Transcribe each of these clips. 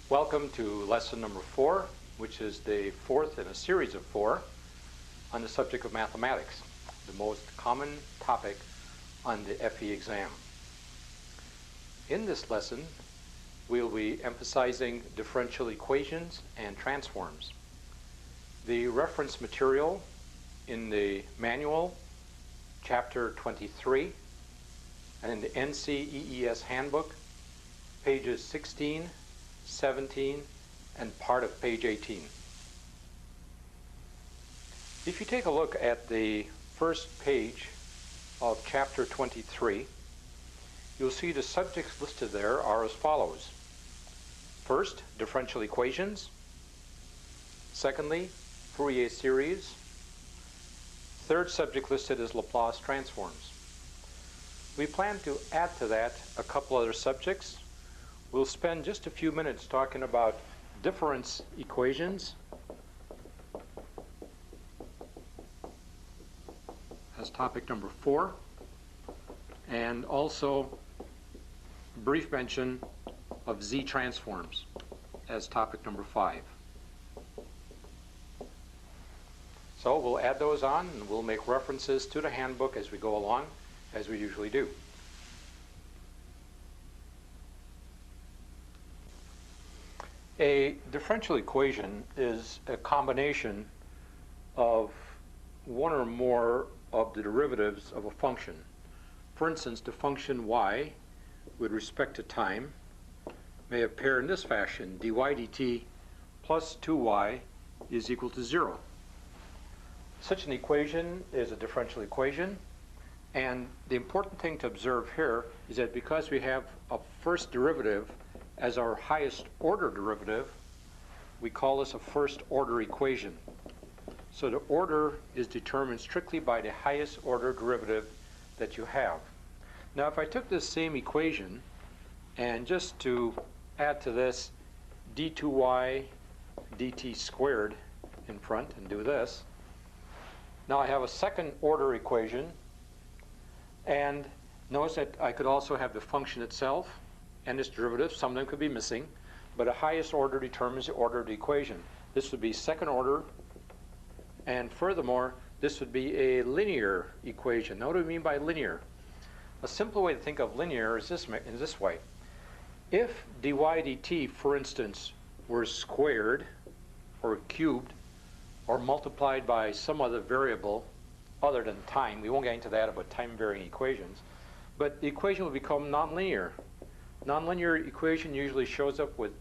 Welcome to lesson number 4, which is the fourth in a series of 4 on the subject of mathematics, the most common topic on the FE exam. In this lesson, we'll be emphasizing differential equations and transforms. The reference material in the manual, chapter 23, and in the NCEES handbook, pages 16, 17, and part of page 18. If you take a look at the first page of chapter 23, you'll see the subjects listed there are as follows. First, differential equations. Secondly, Fourier series. Third subject listed is Laplace transforms. We plan to add to that a couple other subjects. We'll spend just a few minutes talking about difference equations as topic number 4, and also brief mention of Z transforms as topic number 5. So we'll add those on and we'll make references to the handbook as we go along, as we usually do. A differential equation is a combination of one or more of the derivatives of a function. For instance, the function y with respect to time may appear in this fashion: dy dt plus 2y is equal to 0. Such an equation is a differential equation, and the important thing to observe here is that because we have a first derivative as our highest order derivative, we call this a first order equation. So the order is determined strictly by the highest order derivative that you have. Now if I took this same equation and just to add to this d2y dt squared in front and do this, now I have a second order equation, and notice that I could also have the function itself and its derivative. Some of them could be missing, but the highest order determines the order of the equation. This would be second order, and furthermore, this would be a linear equation. Now what do we mean by linear? A simple way to think of linear is in this way. If dy dt, for instance, were squared or cubed or multiplied by some other variable other than time, we won't get into that about time-varying equations, but the equation will become nonlinear. Nonlinear equation usually shows up with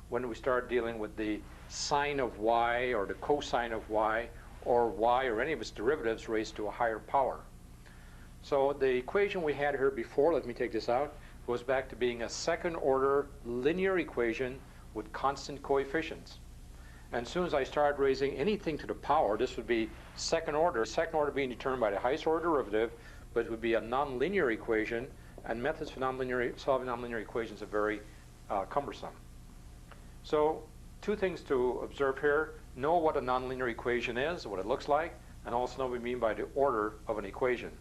when we start dealing with the sine of y or the cosine of y, or y or any of its derivatives raised to a higher power. So the equation we had here before, let me take this out, goes back to being a second order linear equation with constant coefficients. And as soon as I start raising anything to the power, this would be second order being determined by the highest order derivative, but it would be a nonlinear equation, and methods for solving nonlinear equations are very cumbersome. So two things to observe here: know what a nonlinear equation is, what it looks like, and also know what we mean by the order of an equation.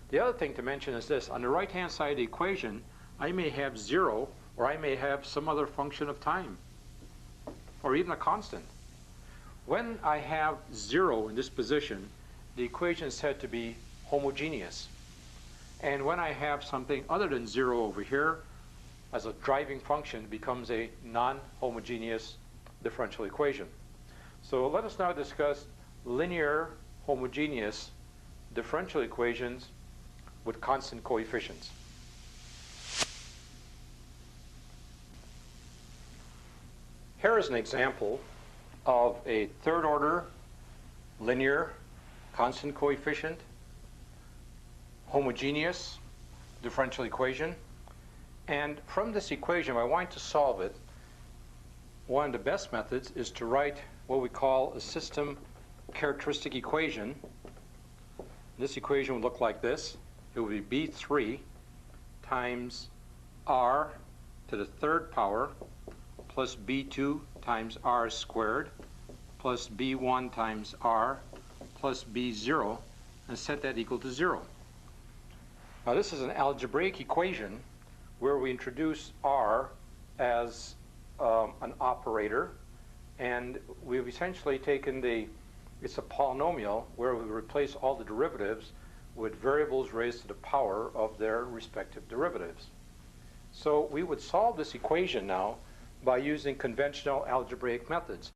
The other thing to mention is this: on the right hand side of the equation, I may have 0, or I may have some other function of time, or even a constant. When I have 0 in this position, the equation is said to be homogeneous. And when I have something other than 0 over here as a driving function, it becomes a non-homogeneous differential equation. So let us now discuss linear homogeneous differential equations with constant coefficients. Here is an example of a third order linear constant coefficient homogeneous differential equation. And from this equation, if I want to solve it, one of the best methods is to write what we call a system characteristic equation. This equation would look like this. It would be b3 times r to the third power plus b2 times r squared plus b1 times r plus b0, and set that equal to 0. Now this is an algebraic equation where we introduce r as an operator, and we've essentially taken it's a polynomial where we replace all the derivatives with variables raised to the power of their respective derivatives. So we would solve this equation now by using conventional algebraic methods.